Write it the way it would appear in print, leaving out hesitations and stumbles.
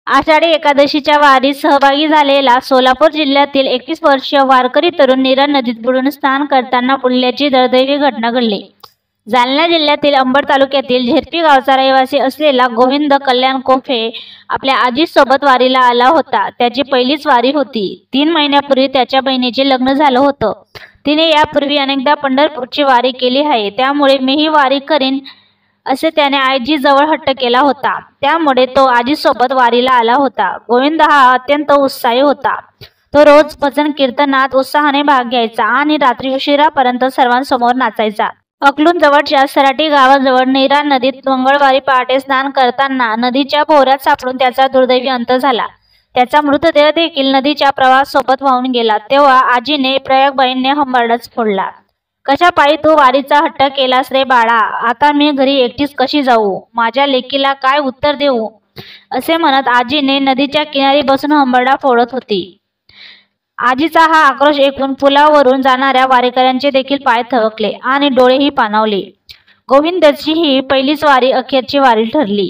आषाढी एकादशीच्या वारीत सहभागी झालेला सोलापूर जिल्ह्यातील 21 वर्षीय वारकरी तरुण नीरा नदीत बुडून स्नान करताना बुडल्याची दुर्दैवी घटना घडली। जालना जिल्ह्यातील अंबड तालुक्यातील झेरपी गावचा रहिवासी असलेला गोविंद कल्याण कोफे आपल्या आजीसोबत वारीला आला होता। त्याची पहिलीच वारी होती। 3 महिन्यापूर्वी त्याच्या बहिणीचे लग्न झालं होतं। तिने यापूर्वी अनेकदा पंढरपूरची वारी केली आहे, त्यामुळे मीही वारी करीन असे त्याने आजीजवळ हट्ट केला होता। त्यामुळे तो आजीसोबत वारीला आला होता। गोविंद हा अत्यंत उत्साही होता। तो रोज भजन कीर्तनात उत्साहाने भाग घ्यायचा आणि रात्री उशिरापर्यंत सर्वांसमोर नाचायचा। अकलून जवळच्या सराटी गावाजवळ नीरा नदीत मंगळवारी पहाटे स्नान करताना नदीच्या भोवऱ्यात सापडून त्याचा दुर्दैवी अंत झाला। त्याचा मृतदेह देखील नदीच्या प्रवाहासोबत वाहून गेला। तेव्हा आजीने प्रयागबाईंने हंबरडाच फोडला। कशा पायी तू वारीचा हट्ट केलास रे बाळा? आता मी घरी एकटीच कशी जाऊ? माझ्या लेकीला काय उत्तर देऊ? असे म्हणत आजीने नदीच्या किनारी बसून हंबरडा फोडत होती। आजीचा हा आक्रोश ऐकून पुलावरून जाणाऱ्या वारकऱ्यांचे देखील पाय थबकले आणि डोळेही पाणावले। गोविंदची ही पहिलीच वारी अखेरची वारी ठरली।